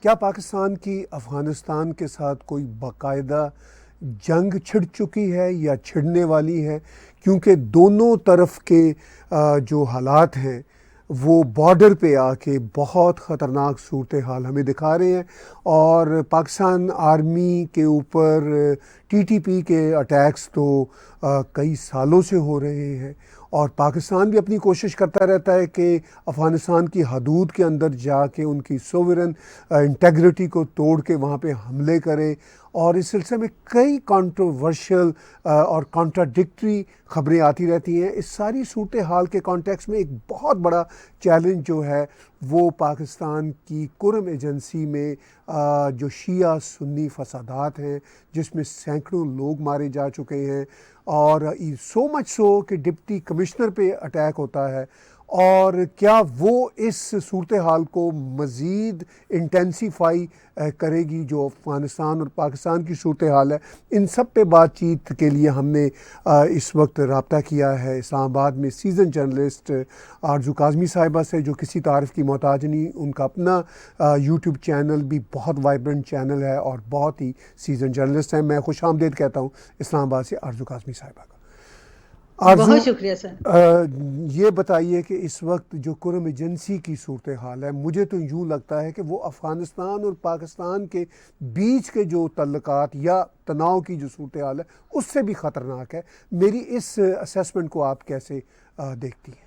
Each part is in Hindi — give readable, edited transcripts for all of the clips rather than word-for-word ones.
क्या पाकिस्तान की अफ़गानिस्तान के साथ कोई बाकायदा जंग छिड़ चुकी है या छिड़ने वाली है? क्योंकि दोनों तरफ के जो हालात हैं वो बॉर्डर पे आके बहुत ख़तरनाक सूरत हाल हमें दिखा रहे हैं। और पाकिस्तान आर्मी के ऊपर टीटीपी के अटैक्स तो कई सालों से हो रहे हैं, और पाकिस्तान भी अपनी कोशिश करता रहता है कि अफ़गानिस्तान की हदूद के अंदर जाके उनकी सोवरेन इंटेग्रिटी को तोड़ के वहाँ पे हमले करे। और इस सिलसिले में कई कंट्रोवर्शियल और कॉन्ट्राडिक्टरी ख़बरें आती रहती हैं। इस सारी सूरत हाल के कॉन्टेक्स्ट में एक बहुत बड़ा चैलेंज जो है वो पाकिस्तान की कुरम एजेंसी में जो शिया सुन्नी फसादात हैं, जिसमें सैकड़ों लोग मारे जा चुके हैं, और सो मच सो कि डिप्टी कमिश्नर पे अटैक होता है। और क्या वो इस सूरत हाल को मज़ीद इंटेंसीफाई करेगी जो अफ़गानिस्तान और पाकिस्तान की सूरत हाल है? इन सब पे बातचीत के लिए हमने इस वक्त रब्ता किया है इस्लामाबाद में सीज़न जर्नलिस्ट आरजू काज़मी साहिबा से, जो किसी तारीफ़ की मोहताज नहीं। उनका अपना यूट्यूब चैनल भी बहुत वाइब्रेंट चैनल है और बहुत ही सीज़न जर्नलिस्ट हैं। मैं खुश आमदीद कहता हूँ इस्लामाबाद से आरजू काज़मी साहिबा का। आरजू, बहुत शुक्रिया सर। ये बताइए कि इस वक्त जो कुरम एजेंसी की सूरत हाल है, मुझे तो यूँ लगता है कि वो अफ़गानिस्तान और पाकिस्तान के बीच के जो तल्लुकात या तनाव की जो सूरत हाल है उससे भी ख़तरनाक है। मेरी इस असेसमेंट को आप कैसे देखती हैं?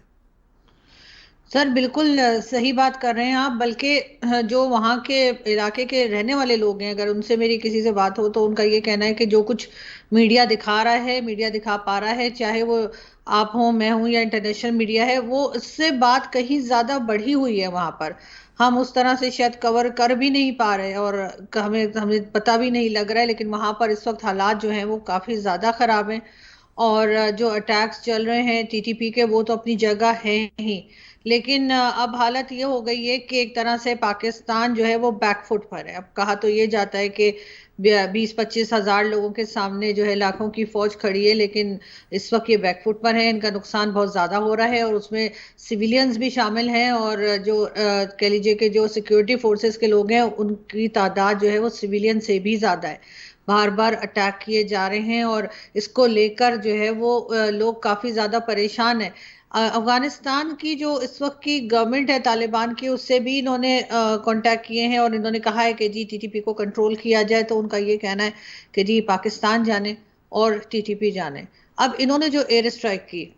सर बिल्कुल सही बात कर रहे हैं आप। बल्कि जो वहाँ के इलाके के रहने वाले लोग हैं, अगर उनसे मेरी किसी से बात हो तो उनका ये कहना है कि जो कुछ मीडिया दिखा रहा है, मीडिया दिखा पा रहा है, चाहे वो आप हो, मैं हूं या इंटरनेशनल मीडिया है, वो इससे बात कहीं ज्यादा बढ़ी हुई है वहां पर। हम उस तरह से शायद कवर कर भी नहीं पा रहे और हमें हमें पता भी नहीं लग रहा है। लेकिन वहां पर इस वक्त हालात जो हैं वो काफी ज्यादा खराब हैं। और जो अटैक्स चल रहे हैं टीटीपी के, वो तो अपनी जगह है ही। लेकिन अब हालत ये हो गई है कि एक तरह से पाकिस्तान जो है वो बैकफुट पर है। अब कहा तो ये जाता है कि 20-25 हजार लोगों के सामने जो है लाखों की फौज खड़ी है, लेकिन इस वक्त ये बैकफुट पर है। इनका नुकसान बहुत ज्यादा हो रहा है और उसमें सिविलियंस भी शामिल हैं। और जो कह लीजिए कि जो सिक्योरिटी फोर्सेस के लोग हैं उनकी तादाद जो है वो सिविलियन से भी ज्यादा है। बार बार अटैक किए जा रहे हैं और इसको लेकर जो है वो लोग काफी ज्यादा परेशान है। अफगानिस्तान की जो इस वक्त की गवर्नमेंट है तालिबान की, उससे भी इन्होंने कांटेक्ट किए हैं और इन्होंने कहा है कि जी टीटीपी को कंट्रोल किया जाए। तो उनका ये कहना है कि जी पाकिस्तान जाने और टीटीपी जाने। अब इन्होंने जो एयर स्ट्राइक की,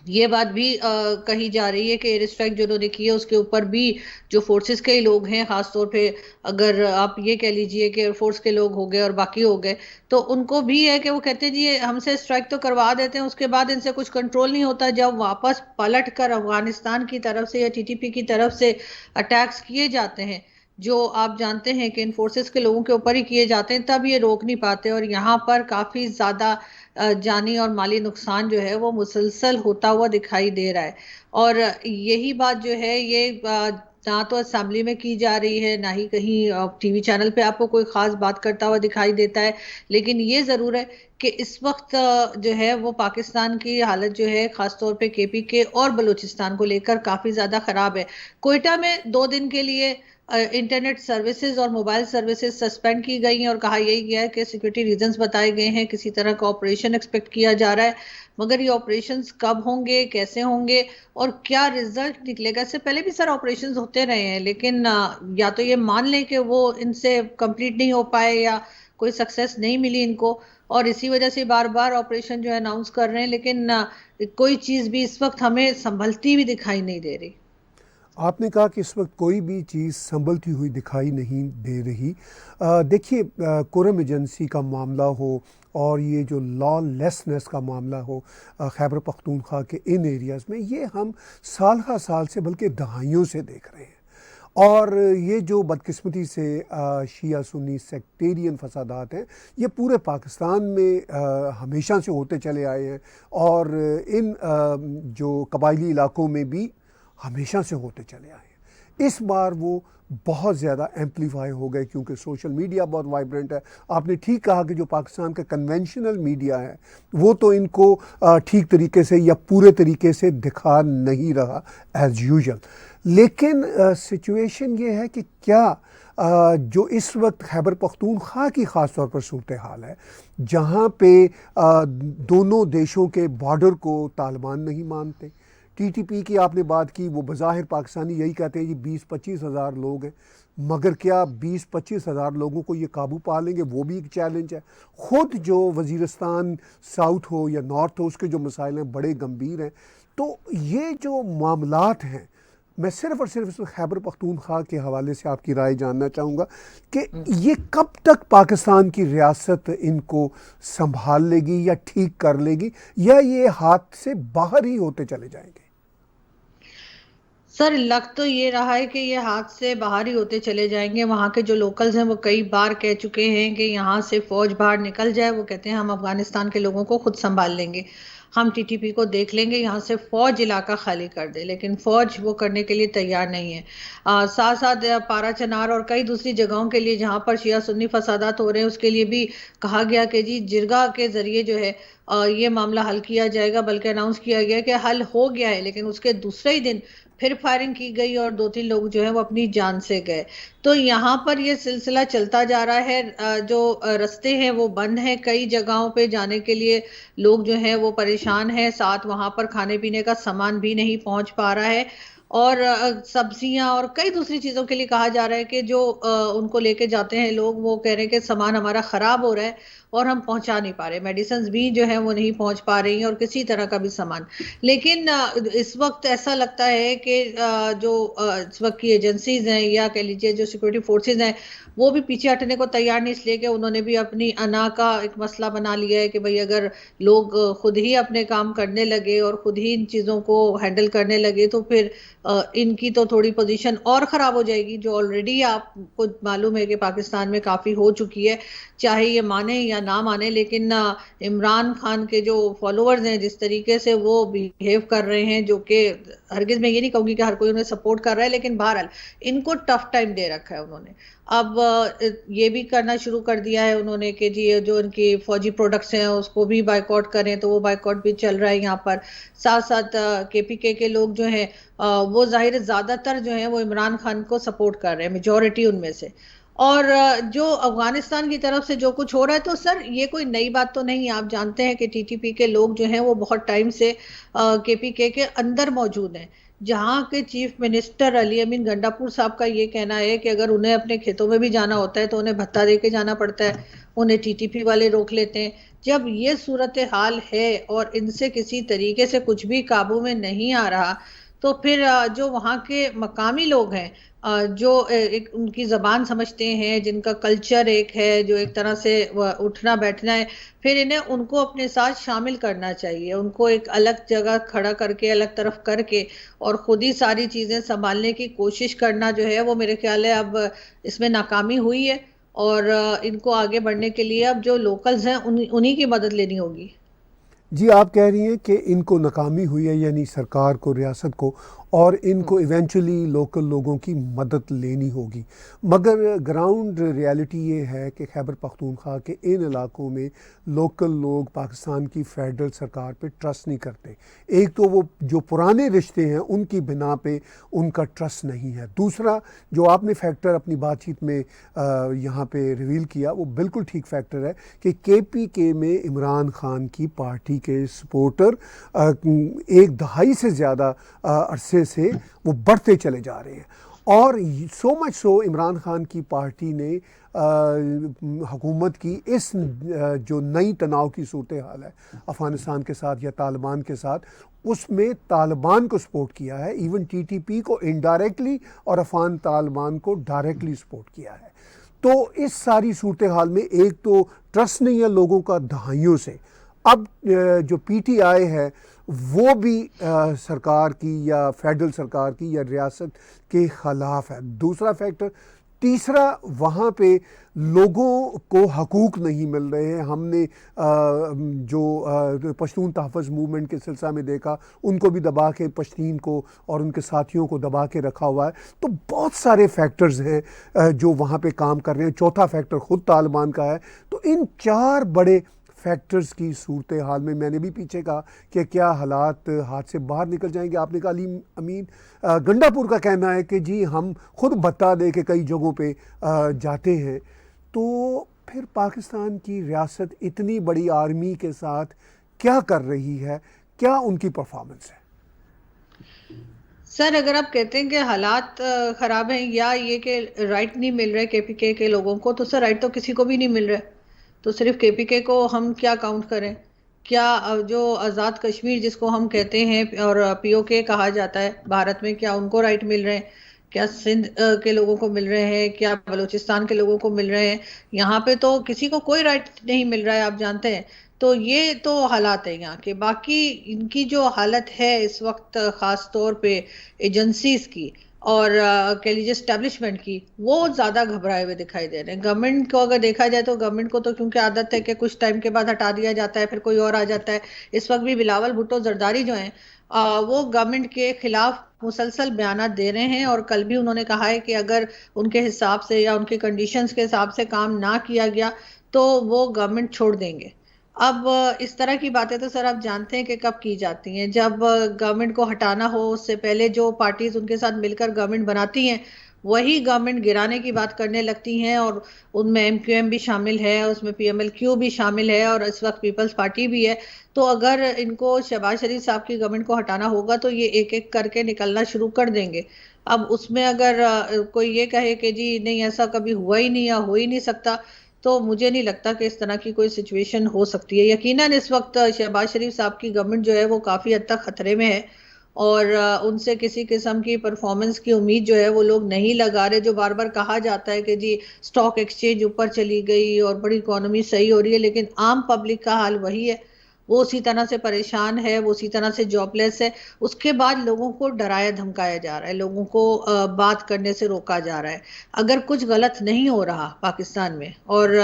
ये बात भी कही जा रही है कि एयर स्ट्राइक जो उन्होंने की है उसके ऊपर भी जो फोर्सेस के लोग हैं, खासतौर पे अगर आप ये कह लीजिए कि एयरफोर्स के लोग हो गए और बाकी हो गए, तो उनको भी है कि वो कहते हैं जी हमसे स्ट्राइक तो करवा देते हैं, उसके बाद इनसे कुछ कंट्रोल नहीं होता। जब वापस पलट कर अफगानिस्तान की तरफ से या टीटीपी की तरफ से अटैक्स किए जाते हैं, जो आप जानते हैं कि इन फोर्सेस के लोगों के ऊपर ही किए जाते हैं, तब ये रोक नहीं पाते। और यहाँ पर काफी ज्यादा जानी और माली नुकसान जो है वो मुसलसल होता हुआ दिखाई दे रहा है। और यही बात जो है ये ना तो असेंबली में की जा रही है, ना ही कहीं टीवी चैनल पे आपको कोई खास बात करता हुआ दिखाई देता है। लेकिन ये जरूर है कि इस वक्त जो है वो पाकिस्तान की हालत जो है खासतौर पे केपी के और बलूचिस्तान को लेकर काफी ज्यादा खराब है। कोयटा में 2 दिन के लिए इंटरनेट सर्विसेज और मोबाइल सर्विसेज सस्पेंड की गई हैं और कहा यही गया है कि सिक्योरिटी रीजंस बताए गए हैं, किसी तरह का ऑपरेशन एक्सपेक्ट किया जा रहा है। मगर ये ऑपरेशंस कब होंगे, कैसे होंगे और क्या रिजल्ट निकलेगा? इससे पहले भी सर ऑपरेशंस होते रहे हैं, लेकिन या तो ये मान लें कि वो इनसे कंप्लीट नहीं हो पाए या कोई सक्सेस नहीं मिली इनको, और इसी वजह से बार बार ऑपरेशन जो है अनाउंस कर रहे हैं। लेकिन कोई चीज भी इस वक्त हमें संभलती हुई दिखाई नहीं दे रही। आपने कहा कि इस वक्त कोई भी चीज़ संभलती हुई दिखाई नहीं दे रही। देखिए, कुरम एजेंसी का मामला हो और ये जो लॉलेसनेस का मामला हो खैबर पख्तूनख्वा के इन एरियाज़ में, ये हम साल हा साल से बल्कि दहाइयों से देख रहे हैं। और ये जो बदकिस्मती से शिया सुन्नी सेक्टेरियन फसादात हैं, ये पूरे पाकिस्तान में हमेशा से होते चले आए हैं, और इन जो कबायली इलाकों में भी हमेशा से होते चले आए हैं। इस बार वो बहुत ज़्यादा एम्पलीफाई हो गए क्योंकि सोशल मीडिया बहुत वाइब्रेंट है। आपने ठीक कहा कि जो पाकिस्तान का कन्वेंशनल मीडिया है वो तो इनको ठीक तरीके से या पूरे तरीके से दिखा नहीं रहा एज़ यूजुअल। लेकिन सिचुएशन ये है कि क्या जो इस वक्त खैबर पख्तूनख्वा की ख़ास तौर पर सूरत हाल है, जहाँ पे दोनों देशों के बॉर्डर को तालिबान नहीं मानते। टीटीपी की आपने बात की, वो बज़ाहिर पाकिस्तानी यही कहते हैं जी 20-25 हज़ार लोग हैं, मगर क्या 20-25 हज़ार लोगों को ये काबू पा लेंगे, वो भी एक चैलेंज है। ख़ुद जो वज़ीरिस्तान साउथ हो या नॉर्थ हो, उसके जो मसाइल हैं बड़े गंभीर हैं। तो ये जो मामलात हैं, मैं सिर्फ़ और सिर्फ इस खैबर पख्तूनख्वा के हवाले से आपकी राय जानना चाहूँगा कि ये कब तक पाकिस्तान की रियासत इनको संभाल लेगी या ठीक कर लेगी, या ये हाथ से बाहर ही होते चले जाएंगे? सर, लग तो ये रहा है कि ये हाथ से बाहर ही होते चले जाएंगे। वहाँ के जो लोकल्स हैं वो कई बार कह चुके हैं कि यहाँ से फौज बाहर निकल जाए, वो कहते हैं हम अफगानिस्तान के लोगों को खुद संभाल लेंगे, हम टीटीपी को देख लेंगे, यहाँ से फौज इलाका खाली कर दे। लेकिन फौज वो करने के लिए तैयार नहीं है। साथ साथ पारा चनार और कई दूसरी जगहों के लिए जहाँ पर शिया सुन्नी फसादात हो रहे हैं, उसके लिए भी कहा गया कि जी जिरगा के जरिए जो है ये मामला हल किया जाएगा। बल्कि अनाउंस किया गया कि हल हो गया है, लेकिन उसके दूसरे ही दिन फिर फायरिंग की गई और 2-3 लोग जो है वो अपनी जान से गए। तो यहाँ पर ये सिलसिला चलता जा रहा है। जो रास्ते हैं वो बंद हैं, कई जगहों पे जाने के लिए लोग जो हैं वो परेशान हैं। साथ वहां पर खाने पीने का सामान भी नहीं पहुंच पा रहा है, और सब्जियां और कई दूसरी चीजों के लिए कहा जा रहा है कि जो उनको लेके जाते हैं लोग, वो कह रहे हैं कि सामान हमारा खराब हो रहा है और हम पहुंचा नहीं पा रहे, मेडिसिन भी जो है वो नहीं पहुंच पा रही हैं और किसी तरह का भी सामान। लेकिन इस वक्त ऐसा लगता है कि जो इस वक्त की एजेंसीज हैं या कह लीजिए जो सिक्योरिटी फोर्सेज हैं, वो भी पीछे हटने को तैयार नहीं, इसलिए कि उन्होंने भी अपनी अना का एक मसला बना लिया है कि भाई अगर लोग खुद ही अपने काम करने लगे और खुद ही इन चीज़ों को हैंडल करने लगे तो फिर इनकी तो थोड़ी पोजीशन और ख़राब हो जाएगी, जो ऑलरेडी आपको मालूम है कि पाकिस्तान में काफ़ी हो चुकी है, चाहे ये माने या ना माने। लेकिन इमरान खान के जो फॉलोअर्स हैं, जिस तरीके से वो बिहेव कर रहे हैं, जो कि हरगिज़ मैं ये नहीं कहूँगी कि हर कोई उन्हें सपोर्ट कर रहा है, लेकिन बहरहाल इनको टफ टाइम दे रखा है उन्होंने। अब ये भी करना शुरू कर दिया है उन्होंने कि जी जो उनकी फौजी प्रोडक्ट्स हैं उसको भी बाइकआउट करें, तो वो बाइकआउट भी चल रहा है यहाँ पर। साथ साथ केपीके के लोग जो हैं वो जाहिर ज़्यादातर जो हैं वो इमरान खान को सपोर्ट कर रहे हैं, मेजॉरिटी उनमें से। और जो अफगानिस्तान की तरफ से जो कुछ हो रहा है, तो सर ये कोई नई बात तो नहीं है। आप जानते हैं कि टीटीपी के लोग जो हैं वो बहुत टाइम से केपीके के अंदर मौजूद हैं। जहाँ के चीफ मिनिस्टर अली अमीन गंडापुर साहब का ये कहना है कि अगर उन्हें अपने खेतों में भी जाना होता है तो उन्हें भत्ता दे के जाना पड़ता है, उन्हें टीटीपी वाले रोक लेते हैं। जब ये सूरत हाल है और इनसे किसी तरीके से कुछ भी काबू में नहीं आ रहा, तो फिर जो वहाँ के मकामी लोग हैं, जो एक उनकी ज़बान समझते हैं, जिनका कल्चर एक है, जो एक तरह से उठना बैठना है, फिर इन्हें उनको अपने साथ शामिल करना चाहिए। उनको एक अलग जगह खड़ा करके, अलग तरफ करके और ख़ुद ही सारी चीज़ें संभालने की कोशिश करना जो है वो मेरे ख्याल है अब इसमें नाकामी हुई है। और इनको आगे बढ़ने के लिए अब जो लोकल्स हैं उन्हीं की मदद लेनी होगी। जी, आप कह रही हैं कि इनको नाकामी हुई है, यानी सरकार को, रियासत को, और इनको इवेंचुअली लोकल लोगों की मदद लेनी होगी। मगर ग्राउंड रियलिटी ये है कि खैबर पख्तूनख्वा के इन इलाकों में लोकल लोग पाकिस्तान की फेडरल सरकार पे ट्रस्ट नहीं करते। एक तो वो जो पुराने रिश्ते हैं उनकी बिना पे उनका ट्रस्ट नहीं है। दूसरा, जो आपने फैक्टर अपनी बातचीत में यहाँ पे रिवील किया, वो बिल्कुल ठीक फैक्टर है कि केपीके में इमरान खान की पार्टी के सपोर्टर एक दहाई से ज़्यादा अरसे से वो बढ़ते चले जा रहे हैं। और so much so Imran Khan की पार्टी ने हुकूमत की इस जो नई तनाव की सूरत हाल है अफ़गानिस्तान के साथ या तालिबान के साथ, उसमें तालिबान को सपोर्ट किया है, इवन टीटीपी को इनडायरेक्टली और अफ़गान तालिबान को डायरेक्टली सपोर्ट किया है। तो इस सारी सूरत हाल में एक तो ट्रस्ट नहीं है लोगों का दहाइयों से। अब जो पीटीआई है वो भी सरकार की या फेडरल सरकार की या रियासत के ख़िलाफ़ है। दूसरा फैक्टर, तीसरा, वहाँ पे लोगों को हकूक़ नहीं मिल रहे हैं। हमने जो पश्तून तहफ़्फ़ुज़ मूवमेंट के सिलसिला में देखा, उनको भी दबा के पश्तीन को और उनके साथियों को दबा के रखा हुआ है। तो बहुत सारे फैक्टर्स हैं जो वहाँ पे काम कर रहे हैं। चौथा फैक्टर ख़ुद तालिबान का है। तो इन 4 बड़े फैक्टर्स की सूरत हाल में मैंने भी पीछे कहा कि क्या हालात हाथ से बाहर निकल जाएंगे। आपने कहा अली अमीन गंडापुर का कहना है कि जी हम खुद बता दे के कई जगहों पे जाते हैं। तो फिर पाकिस्तान की रियासत इतनी बड़ी आर्मी के साथ क्या कर रही है, क्या उनकी परफॉर्मेंस है? सर, अगर आप कहते हैं कि हालात खराब हैं या ये कि राइट नहीं मिल रहे केपीके के लोगों को, तो सर राइट तो किसी को भी नहीं मिल रहा है। तो सिर्फ केपीके को हम क्या काउंट करें? क्या जो आज़ाद कश्मीर जिसको हम कहते हैं और पीओके कहा जाता है भारत में, क्या उनको राइट मिल रहे हैं? क्या सिंध के लोगों को मिल रहे हैं? क्या बलूचिस्तान के लोगों को मिल रहे हैं? यहाँ पे तो किसी को कोई राइट नहीं मिल रहा है, आप जानते हैं। तो ये तो हालात है यहाँ के। बाकी इनकी जो हालत है इस वक्त, खास तौर पे एजेंसीज की और कह लीजिए स्टैब्लिशमेंट की, वो ज्यादा घबराए हुए दिखाई दे रहे हैं। गवर्नमेंट को अगर देखा जाए तो गवर्नमेंट को तो क्योंकि आदत है कि कुछ टाइम के बाद हटा दिया जाता है, फिर कोई और आ जाता है। इस वक्त भी बिलावल भुट्टो जरदारी जो हैं वो गवर्नमेंट के खिलाफ मुसलसल बयान दे रहे हैं, और कल भी उन्होंने कहा है कि अगर उनके हिसाब से या उनके कंडीशंस के हिसाब से काम ना किया गया तो वो गवर्नमेंट छोड़ देंगे। अब इस तरह की बातें तो सर आप जानते हैं कि कब की जाती हैं, जब गवर्नमेंट को हटाना हो उससे पहले जो पार्टीज उनके साथ मिलकर गवर्नमेंट बनाती हैं वही गवर्नमेंट गिराने की बात करने लगती हैं। और उनमें एमक्यूएम भी शामिल है, उसमें पीएमएलक्यू भी शामिल है, और इस वक्त पीपल्स पार्टी भी है। तो अगर इनको शहबाज शरीफ साहब की गवर्नमेंट को हटाना होगा तो ये एक एक करके निकलना शुरू कर देंगे। अब उसमें अगर कोई ये कहे कि जी नहीं ऐसा कभी हुआ ही नहीं या हो ही नहीं सकता, तो मुझे नहीं लगता कि इस तरह की कोई सिचुएशन हो सकती है। यकीनन इस वक्त शहबाज शरीफ साहब की गवर्नमेंट जो है वो काफी हद तक खतरे में है, और उनसे किसी किस्म की परफॉर्मेंस की उम्मीद जो है वो लोग नहीं लगा रहे। जो बार बार कहा जाता है कि जी स्टॉक एक्सचेंज ऊपर चली गई और बड़ी इकोनॉमी सही हो रही है, लेकिन आम पब्लिक का हाल वही है, वो उसी तरह से परेशान है, वो उसी तरह से जॉबलेस है। उसके बाद लोगों को डराया धमकाया जा रहा है, लोगों को बात करने से रोका जा रहा है। अगर कुछ गलत नहीं हो रहा पाकिस्तान में और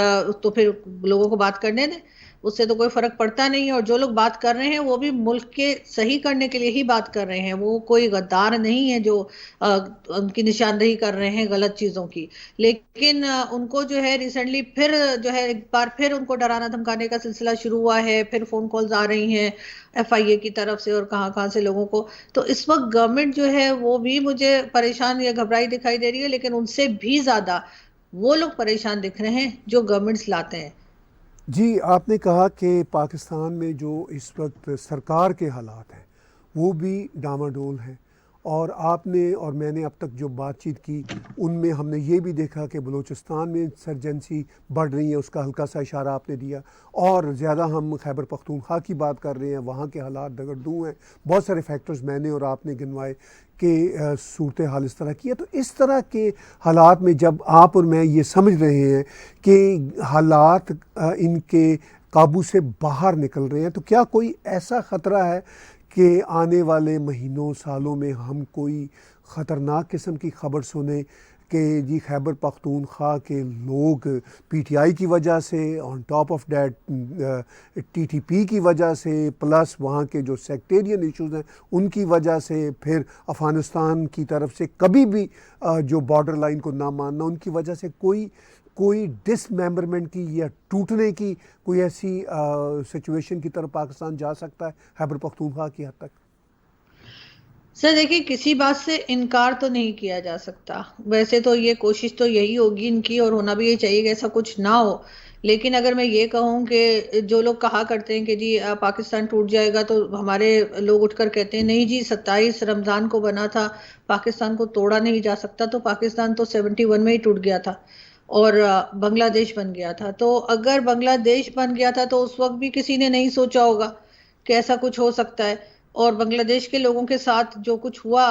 तो फिर लोगों को बात करने दें, उससे तो कोई फर्क पड़ता नहीं है। और जो लोग बात कर रहे हैं वो भी मुल्क के सही करने के लिए ही बात कर रहे हैं, वो कोई गद्दार नहीं है जो उनकी निशानदेही कर रहे हैं गलत चीजों की। लेकिन उनको जो है रिसेंटली फिर जो है एक बार फिर उनको डराना धमकाने का सिलसिला शुरू हुआ है। फिर फोन कॉल्स आ रही हैं एफआईए की तरफ से और कहां कहां से लोगों को। तो इस वक्त गवर्नमेंट जो है वो भी मुझे परेशान या घबराई दिखाई दे रही है, लेकिन उनसे भी ज्यादा वो लोग परेशान दिख रहे हैं जो गवर्नमेंट्स लाते हैं। जी, आपने कहा कि पाकिस्तान में जो इस वक्त सरकार के हालात हैं वो भी डामाडोल हैं, और आपने और मैंने अब तक जो बातचीत की उनमें हमने ये भी देखा कि बलूचिस्तान में इंसर्जेंसी बढ़ रही है, उसका हल्का सा इशारा आपने दिया। और ज़्यादा हम खैबर पख्तूनख्वा की बात कर रहे हैं, वहाँ के हालात दगड़दू हैं। बहुत सारे फैक्टर्स मैंने और आपने गिनवाए कि सूरत हाल इस तरह की है। तो इस तरह के हालात में जब आप और मैं ये समझ रहे हैं कि हालात इनके काबू से बाहर निकल रहे हैं, तो क्या कोई ऐसा ख़तरा है कि आने वाले महीनों सालों में हम कोई ख़तरनाक किस्म की ख़बर सुने कि जी खैबर पख्तूनख्वा के लोग पीटीआई की वजह से, on top of that TTP की वजह से, प्लस वहाँ के जो सेक्टेरियन इश्यूज़ हैं उनकी वजह से, फिर अफ़गानिस्तान की तरफ से कभी भी जो बॉर्डर लाइन को ना मानना, उनकी वजह से कोई डिसमेंबरमेंट की या टूटने की कोई ऐसी सिचुएशन की तरफ पाकिस्तान जा सकता है खैबर पख्तूनख्वा की हद तक? सर देखिए, किसी बात से इनकार तो नहीं किया जा सकता। वैसे तो ये कोशिश तो यही होगी इनकी, और होना भी ये चाहिए कि ऐसा कुछ ना हो। लेकिन अगर मैं ये कहूँ कि जो लोग कहा करते हैं कि जी पाकिस्तान टूट जाएगा, तो हमारे लोग उठकर कहते हैं नहीं जी 27 रमजान को बना था, पाकिस्तान को तोड़ा नहीं जा सकता। तो पाकिस्तान तो 71 में ही टूट गया था और बांग्लादेश बन गया था। तो अगर बांग्लादेश बन गया था तो उस वक्त भी किसी ने नहीं सोचा होगा कि ऐसा कुछ हो सकता है। और बांग्लादेश के लोगों के साथ जो कुछ हुआ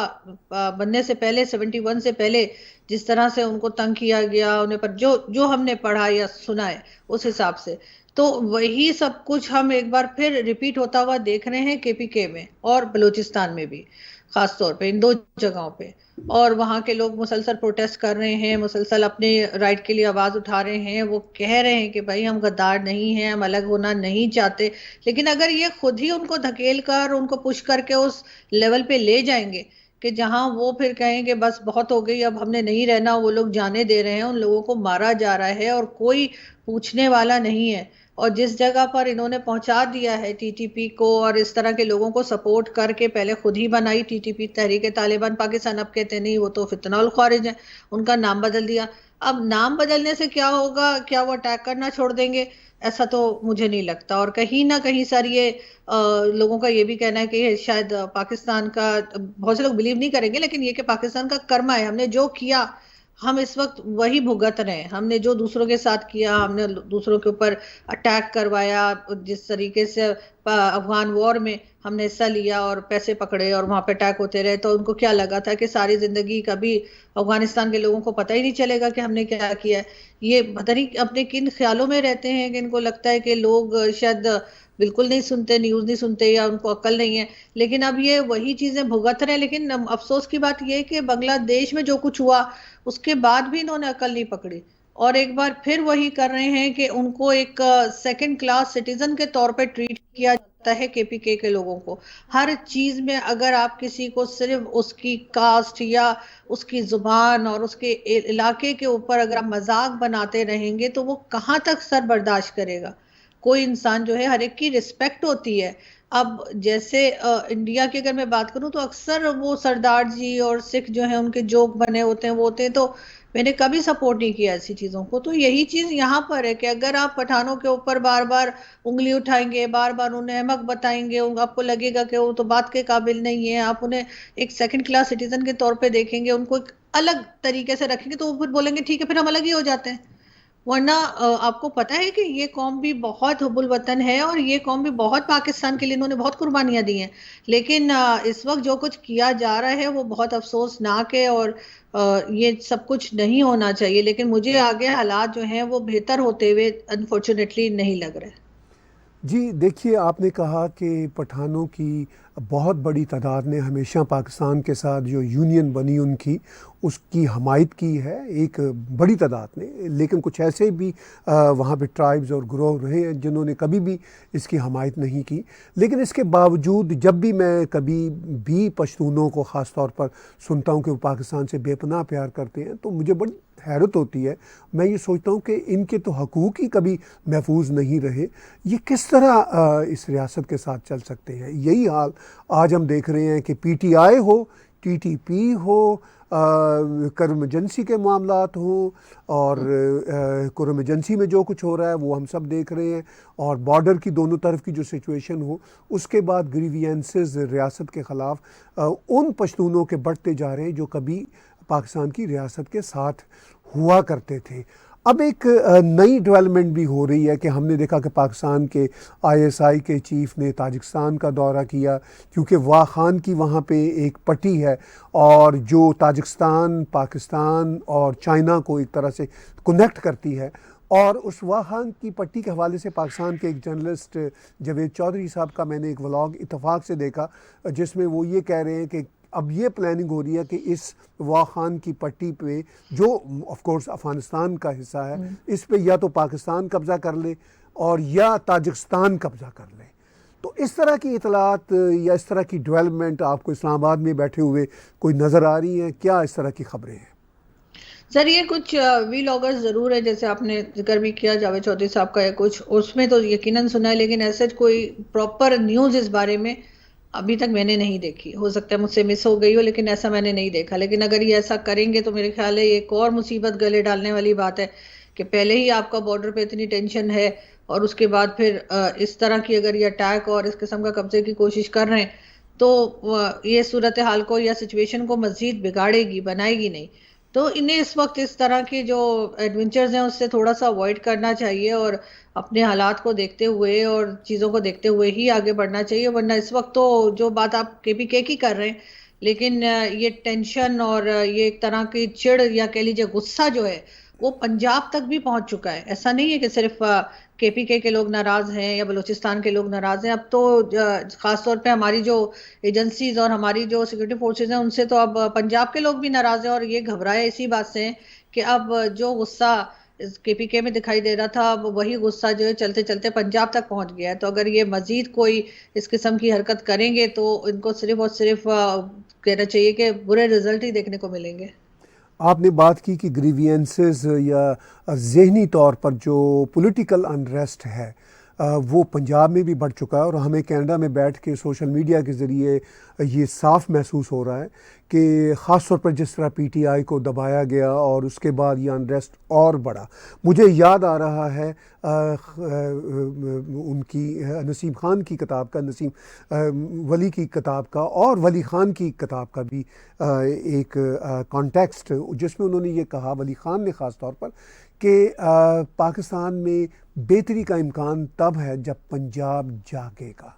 बनने से पहले, 71 से पहले, जिस तरह से उनको तंग किया गया, उन्हें पर जो जो हमने पढ़ा या सुना है उस हिसाब से, तो वही सब कुछ हम एक बार फिर रिपीट होता हुआ देख रहे हैं केपीके में और बलूचिस्तान में भी। खास तौर पे इन दो जगहों पे। और वहां के लोग मुसलसल प्रोटेस्ट कर रहे हैं, मुसलसल अपने राइट के लिए आवाज उठा रहे हैं, वो कह रहे हैं कि भाई हम गद्दार नहीं हैं, हम अलग होना नहीं चाहते। लेकिन अगर ये खुद ही उनको धकेल कर, उनको पुश करके उस लेवल पे ले जाएंगे कि जहां वो फिर कहें कि बस बहुत हो गई, अब हमने नहीं रहना, वो लोग जाने दे रहे हैं, उन लोगों को मारा जा रहा है और कोई पूछने वाला नहीं है। और जिस जगह पर इन्होंने पहुंचा दिया है टीटीपी को, और इस तरह के लोगों को सपोर्ट करके पहले खुद ही बनाई टीटीपी, तहरीक तालिबान पाकिस्तान, अब कहते नहीं वो तो फितनाउल खारिज है, उनका नाम बदल दिया। अब नाम बदलने से क्या होगा, क्या वो अटैक करना छोड़ देंगे? ऐसा तो मुझे नहीं लगता। और कहीं ना कहीं सर ये लोगों का ये भी कहना है कि शायद पाकिस्तान का, बहुत से लोग बिलीव नहीं करेंगे, लेकिन ये कि पाकिस्तान का कर्मा है, हमने जो किया हम इस वक्त वही भुगत रहे हैं। हमने जो दूसरों के साथ किया, हमने दूसरों के ऊपर अटैक करवाया, जिस तरीके से अफगान वॉर में हमने हिस्सा लिया और पैसे पकड़े और वहां पे अटैक होते रहे, तो उनको क्या लगा था कि सारी जिंदगी कभी अफगानिस्तान के लोगों को पता ही नहीं चलेगा कि हमने क्या किया है। ये पता नहीं अपने किन ख्यालों में रहते हैं कि इनको लगता है कि लोग शायद बिल्कुल नहीं सुनते, न्यूज नहीं सुनते, या उनको अक्ल नहीं है। लेकिन अब ये वही चीजें भुगत रहे हैं। लेकिन अफसोस की बात यह है कि बांग्लादेश में जो कुछ हुआ उसके बाद भी इन्होंने अकल नहीं पकड़ी, और एक बार फिर वही कर रहे हैं कि उनको एक सेकंड क्लास सिटीजन के तौर पे ट्रीट किया जाता है केपीके के लोगों को। हर चीज में अगर आप किसी को सिर्फ उसकी कास्ट या उसकी जुबान और उसके इलाके के ऊपर अगर आप मजाक बनाते रहेंगे तो वो कहाँ तक सर बर्दाश्त करेगा? कोई इंसान जो है, हर एक की रिस्पेक्ट होती है। अब जैसे इंडिया की अगर मैं बात करूं तो अक्सर वो सरदार जी और सिख जो है उनके जोक बने होते हैं, वो होते हैं, तो मैंने कभी सपोर्ट नहीं किया ऐसी चीजों को। तो यही चीज यहाँ पर है कि अगर आप पठानों के ऊपर बार बार उंगली उठाएंगे, बार बार उन्हें अहमक बताएंगे, आपको लगेगा कि वो तो बात के काबिल नहीं है, आप उन्हें एक सेकंड क्लास सिटीजन के तौर पे देखेंगे, उनको एक अलग तरीके से रखेंगे, तो वो फिर बोलेंगे ठीक है फिर हम अलग ही हो जाते हैं। वरना आपको पता है कि ये कौम भी बहुत हुब्बुल वतन है, और ये कौम भी बहुत पाकिस्तान के लिए इन्होंने बहुत कुर्बानियां दी हैं। लेकिन इस वक्त जो कुछ किया जा रहा है वो बहुत अफसोसनाक है, और ये सब कुछ नहीं होना चाहिए। लेकिन मुझे आगे हालात जो हैं वो बेहतर होते हुए अनफॉर्चुनेटली नहीं लग रहे। जी देखिए, आपने कहा कि पठानों की बहुत बड़ी तादाद ने हमेशा पाकिस्तान के साथ जो यूनियन बनी उनकी, उसकी हमायत की है, एक बड़ी तादाद ने। लेकिन कुछ ऐसे भी वहाँ पे ट्राइब्स और ग्रोह रहे हैं जिन्होंने कभी भी इसकी हमायत नहीं की। लेकिन इसके बावजूद जब भी मैं कभी भी पश्तूनों को ख़ास तौर पर सुनता हूँ कि वो पाकिस्तान से बेपनाह प्यार करते हैं, तो मुझे बड़ी हैरत होती है। मैं ये सोचता हूँ कि इनके तो हकूक़ ही कभी महफूज नहीं रहे, ये किस तरह इस रियासत के साथ चल सकते हैं? यही हाल आज हम देख रहे हैं कि पीटीआई हो, टीटीपी हो, कुरम एजेंसी के मामलात हों, और कुरम एजेंसी में जो कुछ हो रहा है वो हम सब देख रहे हैं, और बॉर्डर की दोनों तरफ की जो सिचुएशन हो, उसके बाद ग्रीवियंसेस रियासत के ख़िलाफ़ उन पश्तूनों के बढ़ते जा रहे हैं जो कभी पाकिस्तान की रियासत के साथ हुआ करते थे। अब एक नई डेवलपमेंट भी हो रही है कि हमने देखा कि पाकिस्तान के आईएसआई के चीफ ने ताजिकिस्तान का दौरा किया, क्योंकि वाह खान की वहाँ पे एक पट्टी है, और जो ताजिकिस्तान, पाकिस्तान और चाइना को एक तरह से कनेक्ट करती है। और उस वाह खान की पट्टी के हवाले से पाकिस्तान के एक जर्नलिस्ट जावेद चौधरी साहब का मैंने एक व्लॉग इत्तफाक से देखा, जिसमें वो ये कह रहे हैं कि अब ये प्लानिंग हो रही है कि इस वाह खान की पट्टी पे, जो ऑफ कोर्स अफ़गानिस्तान का हिस्सा है, इस पे या तो पाकिस्तान कब्ज़ा कर ले और या ताजिकिस्तान कब्ज़ा कर ले। तो इस तरह की इतलात या इस तरह की डेवलपमेंट आपको इस्लामाबाद में बैठे हुए कोई नज़र आ रही हैं? क्या इस तरह की खबरें हैं? सर ये कुछ वीलॉगर्स जरूर है, जैसे आपने जिक्र भी किया जावेद चौधरी साहब का, है कुछ उसमें तो यकीनन सुना है, लेकिन ऐसे कोई प्रॉपर न्यूज़ इस बारे में अभी तक मैंने नहीं देखी। हो सकता है मुझसे मिस हो गई हो, लेकिन ऐसा मैंने नहीं देखा। लेकिन अगर ये ऐसा करेंगे तो मेरे ख्याल है ये एक और मुसीबत गले डालने वाली बात है कि पहले ही आपका बॉर्डर पे इतनी टेंशन है, और उसके बाद फिर इस तरह की अगर ये अटैक और इस किस्म का कब्जे की कोशिश कर रहे हैं, तो ये सूरत हाल को या सिचुएशन को मजीद बिगाड़ेगी, बनाएगी नहीं। तो इन्हें इस वक्त इस तरह के जो एडवेंचर्स हैं उससे थोड़ा सा अवॉइड करना चाहिए, और अपने हालात को देखते हुए और चीज़ों को देखते हुए ही आगे बढ़ना चाहिए। वरना इस वक्त तो जो बात आप केपीके की कर रहे हैं, लेकिन ये टेंशन और ये एक तरह की चिढ़ या कह लीजिए गुस्सा जो है वो पंजाब तक भी पहुंच चुका है। ऐसा नहीं है कि सिर्फ केपीके के लोग नाराज हैं या बलूचिस्तान के लोग नाराज हैं। अब तो खास तौर पे हमारी जो एजेंसीज और हमारी जो सिक्योरिटी फोर्सेज हैं उनसे तो अब पंजाब के लोग भी नाराज हैं, और ये घबराए इसी बात से हैं कि अब जो गुस्सा केपीके में दिखाई दे रहा था, अब वही गुस्सा जो है चलते चलते पंजाब तक पहुंच गया है। तो अगर ये मजीद कोई इस किस्म की हरकत करेंगे तो इनको सिर्फ और सिर्फ कहना चाहिए कि बुरे रिजल्ट ही देखने को मिलेंगे। आपने बात की कि ग्रीवियंसेस या ज़हनी तौर पर जो पॉलिटिकल अनरेस्ट है वो पंजाब में भी बढ़ चुका है, और हमें कनाडा में बैठ के सोशल मीडिया के ज़रिए ये साफ महसूस हो रहा है कि ख़ास तौर पर जिस तरह पीटीआई को दबाया गया और उसके बाद ये अनरेस्ट और बढ़ा। मुझे याद आ रहा है उनकी नसीम ख़ान की किताब का, नसीम वली की किताब का और वली ख़ान की किताब का भी एक कॉन्टेक्स्ट जिसमें उन्होंने ये कहा, वली ख़ान ने ख़ास तौर पर, कि पाकिस्तान में बेहतरी का इम्कान तब है जब पंजाब जागेगा,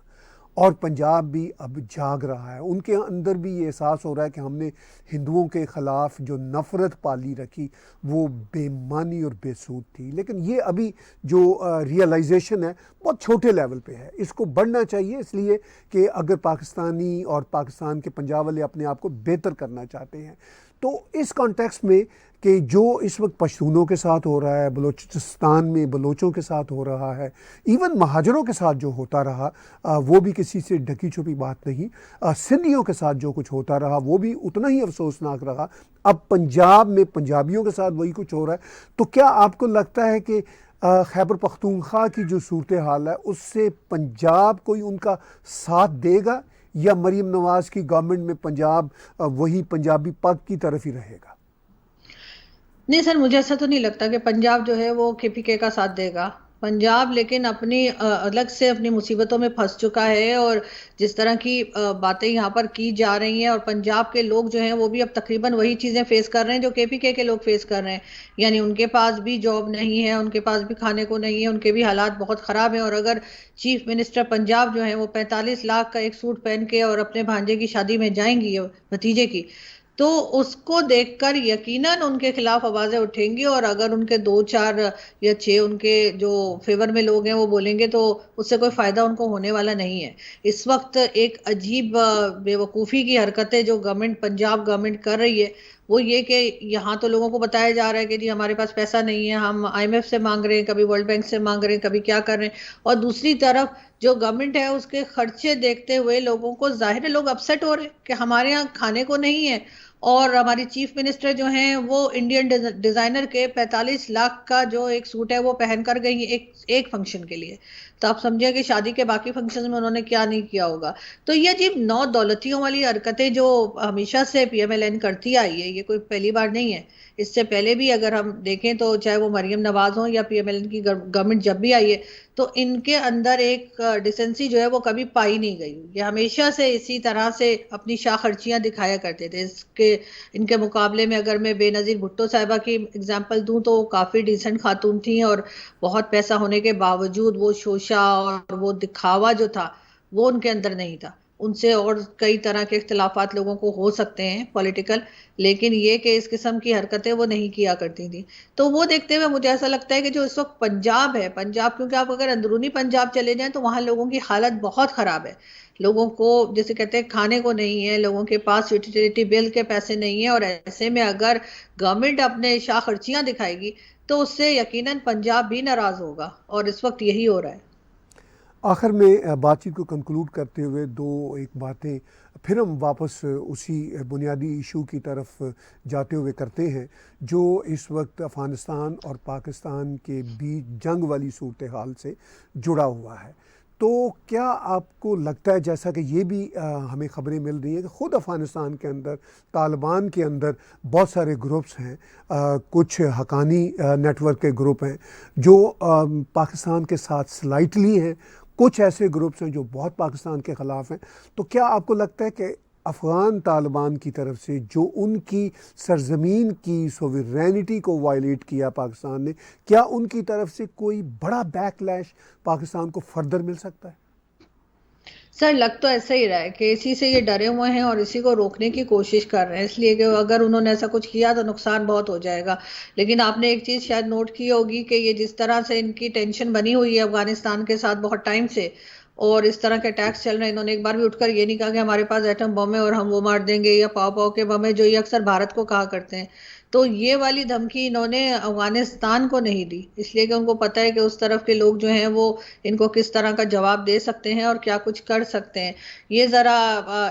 और पंजाब भी अब जाग रहा है। उनके अंदर भी ये एहसास हो रहा है कि हमने हिंदुओं के ख़िलाफ़ जो नफ़रत पाली रखी वो बेमानी और बेसूद थी। लेकिन ये अभी जो रियलाइजेशन है बहुत छोटे लेवल पे है, इसको बढ़ना चाहिए, इसलिए कि अगर पाकिस्तानी और पाकिस्तान के पंजाब वाले अपने आप को बेहतर करना चाहते हैं तो इस कॉन्टेक्स्ट में कि जो इस वक्त पश्तूनों के साथ हो रहा है, बलूचिस्तान में बलोचों के साथ हो रहा है, इवन महाजरों के साथ जो होता रहा वो भी किसी से ढकी छुपी बात नहीं, सिंधियों के साथ जो कुछ होता रहा वो भी उतना ही अफसोसनाक रहा। अब पंजाब में पंजाबियों के साथ वही कुछ हो रहा है। तो क्या आपको लगता है कि खैबर पख्तूनख्वा की जो सूरत हाल है उससे पंजाब कोई उनका साथ देगा, या मरीम नवाज की गवर्नमेंट में पंजाब वही पंजाबी पग की तरफ ही रहेगा? नहीं सर, मुझे ऐसा तो नहीं लगता कि पंजाब जो है वो केपीके का साथ देगा। पंजाब लेकिन अपनी अलग से अपनी मुसीबतों में फंस चुका है, और जिस तरह की बातें यहाँ पर की जा रही हैं, और पंजाब के लोग जो हैं वो भी अब तकरीबन वही चीजें फेस कर रहे हैं जो केपीके के लोग फेस कर रहे हैं। यानी उनके पास भी जॉब नहीं है, उनके पास भी खाने को नहीं है, उनके भी हालात बहुत खराब हैं। और अगर चीफ मिनिस्टर पंजाब जो है वो 45 लाख का एक सूट पहन के और अपने भांजे की शादी में जाएंगी, भतीजे की, तो उसको देखकर यकीनन उनके खिलाफ आवाजें उठेंगी। और अगर उनके 2 4 या 6 उनके जो फेवर में लोग हैं वो बोलेंगे तो उससे कोई फायदा उनको होने वाला नहीं है। इस वक्त एक अजीब बेवकूफ़ी की हरकतें जो गवर्नमेंट, पंजाब गवर्नमेंट कर रही है वो ये कि यहाँ तो लोगों को बताया जा रहा है कि जी हमारे पास पैसा नहीं है, हम आईएमएफ से मांग रहे हैं, कभी वर्ल्ड बैंक से मांग रहे हैं, कभी क्या कर रहे हैं। और दूसरी तरफ जो गवर्नमेंट है उसके खर्चे देखते हुए लोगों को, जाहिर है लोग अपसेट हो रहे हैं कि हमारे यहाँ खाने को नहीं है। और हमारी चीफ मिनिस्टर जो हैं वो इंडियन डिजाइनर के 45 लाख का जो एक सूट है वो पहन कर गई एक एक फंक्शन के लिए। तो आप समझिए कि शादी के बाकी फंक्शन में उन्होंने क्या नहीं किया होगा। तो ये अजीब नौ दौलतियों वाली हरकतें जो हमेशा से पीएमएलएन करती आई है, ये कोई पहली बार नहीं है। इससे पहले भी अगर हम देखें तो चाहे वो मरियम नवाज हो या पीएमएलएन की गवर्नमेंट जब भी आई है, तो इनके अंदर एक डिसेंसी जो है वो कभी पाई नहीं गई। ये हमेशा से इसी तरह से अपनी शाखर्चियां दिखाया करते थे। इसके इनके मुकाबले में अगर मैं बेनजीर भुट्टो साहिबा की एग्जांपल दूं तो वो काफी डिसेंट खातून थी, और बहुत पैसा होने के बावजूद वो शोशा और वो दिखावा जो था वो उनके अंदर नहीं था। उनसे और कई तरह के इख्तिलाफात लोगों को हो सकते हैं पॉलिटिकल, लेकिन ये कि इस किस्म की हरकतें वो नहीं किया करती थी। तो वो देखते हुए मुझे ऐसा लगता है कि जो इस वक्त पंजाब है, पंजाब, क्योंकि आप अगर अंदरूनी पंजाब चले जाएं तो वहां लोगों की हालत बहुत खराब है। लोगों को जैसे कहते हैं खाने को नहीं है, लोगों के पास यूटिलिटी बिल के पैसे नहीं है, और ऐसे में अगर गवर्नमेंट अपने शाह खर्चियां दिखाएगी तो उससे यकीनन पंजाब भी नाराज होगा, और इस वक्त यही हो रहा है। आखिर में बातचीत को कंक्लूड करते हुए दो एक बातें फिर हम वापस उसी बुनियादी इशू की तरफ जाते हुए करते हैं जो इस वक्त अफ़गानिस्तान और पाकिस्तान के बीच जंग वाली सूरत हाल से जुड़ा हुआ है। तो क्या आपको लगता है, जैसा कि ये भी हमें ख़बरें मिल रही हैं कि ख़ुद अफ़गानिस्तान के अंदर तालिबान के अंदर बहुत सारे ग्रुप्स हैं, कुछ हक़ानी नेटवर्क के ग्रुप हैं जो पाकिस्तान के साथ स्लाइटली हैं, कुछ ऐसे ग्रुप्स हैं जो बहुत पाकिस्तान के ख़िलाफ़ हैं। तो क्या आपको लगता है कि अफ़गान तालिबान की तरफ से जो उनकी सरज़मीन की सोवरेनिटी को वायलेट किया पाकिस्तान ने, क्या उनकी तरफ से कोई बड़ा बैकलैश पाकिस्तान को फर्दर मिल सकता है? सर लग तो ऐसा ही रहा है कि इसी से ये डरे हुए हैं और इसी को रोकने की कोशिश कर रहे हैं, इसलिए कि अगर उन्होंने ऐसा कुछ किया तो नुकसान बहुत हो जाएगा। लेकिन आपने एक चीज शायद नोट की होगी कि ये जिस तरह से इनकी टेंशन बनी हुई है अफगानिस्तान के साथ बहुत टाइम से, और इस तरह के अटैक्स चल रहे हैं, इन्होंने एक बार भी उठकर ये नहीं कहा कि हमारे पास एटम बम है और हम वो मार देंगे, या पाव पाव के बम है जो ये अक्सर भारत को कहा करते हैं। तो ये वाली धमकी इन्होंने अफगानिस्तान को नहीं दी, इसलिए कि उनको पता है कि उस तरफ के लोग जो हैं वो इनको किस तरह का जवाब दे सकते हैं और क्या कुछ कर सकते हैं। ये जरा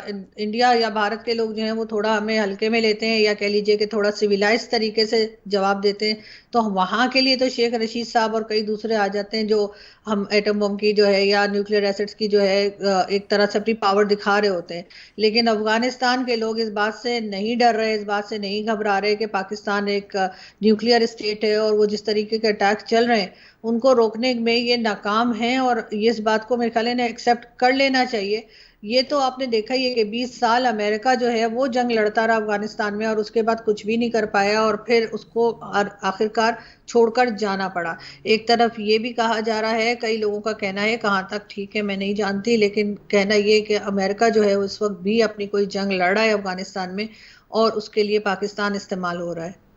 इंडिया या भारत के लोग जो हैं वो थोड़ा हमें हल्के में लेते हैं, या कह लीजिए कि थोड़ा सिविलाइज तरीके से जवाब देते हैं। तो वहां के लिए तो शेख रशीद साहब और कई दूसरे आ जाते हैं जो हम एटम बम की जो है या न्यूक्लियर एसिड्स की जो है एक तरह से अपनी पावर दिखा रहे होते हैं। लेकिन अफगानिस्तान के लोग इस बात से नहीं डर रहे, इस बात से नहीं घबरा रहे कि पाकिस्तान एक न्यूक्लियर स्टेट है, और वो जिस तरीके के अटैक चल रहे हैं उनको रोकने में ये नाकाम है, और ये इस बात को मेरे ख्याल है एक्सेप्ट कर लेना चाहिए। ये तो आपने देखा ही है कि 20 साल अमेरिका जो है वो जंग लड़ता रहा अफगानिस्तान में, और उसके बाद कुछ भी नहीं कर पाया, और फिर उसको आखिरकार छोड़कर जाना पड़ा। एक तरफ ये भी कहा जा रहा है, कई लोगों का कहना है, कहाँ तक ठीक है मैं नहीं जानती, लेकिन कहना ये कि अमेरिका जो है उस वक्त भी अपनी कोई जंग लड़ रहा है अफगानिस्तान में, और उसके लिए पाकिस्तान इस्तेमाल हो रहा है।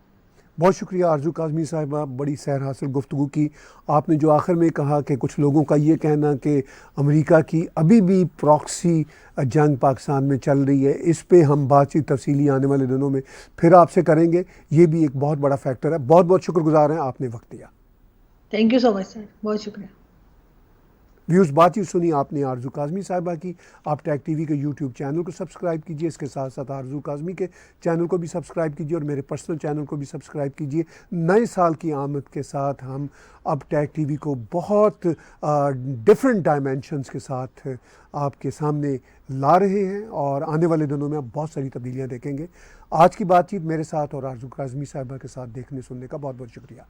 बहुत शुक्रिया आरजू काज़मी साहिबा, बड़ी सैर हासिल गुफ्तगू की। आपने जो आखिर में कहा कि कुछ लोगों का ये कहना कि अमेरिका की अभी भी प्रॉक्सी जंग पाकिस्तान में चल रही है, इस पे हम बातचीत तफसीली आने वाले दिनों में फिर आपसे करेंगे। ये भी एक बहुत बड़ा फैक्टर है। बहुत बहुत शुक्रगुजार हैं, आपने वक्त दिया। Thank you so much sir, बहुत शुक्रिया। व्यूज़ बातचीत सुनी आपने आरजू काज़मी साहिबा की। आप टैग टीवी के यूट्यूब चैनल को सब्सक्राइब कीजिए, इसके साथ साथ आरजू काज़मी के चैनल को भी सब्सक्राइब कीजिए और मेरे पर्सनल चैनल को भी सब्सक्राइब कीजिए। नए साल की आमद के साथ हम अब टैग टीवी को बहुत डिफरेंट डायमेंशंस के साथ आपके सामने ला रहे हैं, और आने वाले दिनों में आप बहुत सारी तब्दीलियाँ देखेंगे। आज की बातचीत मेरे साथ और आरजू काज़मी साहिबा के साथ देखने सुनने का बहुत बहुत शुक्रिया।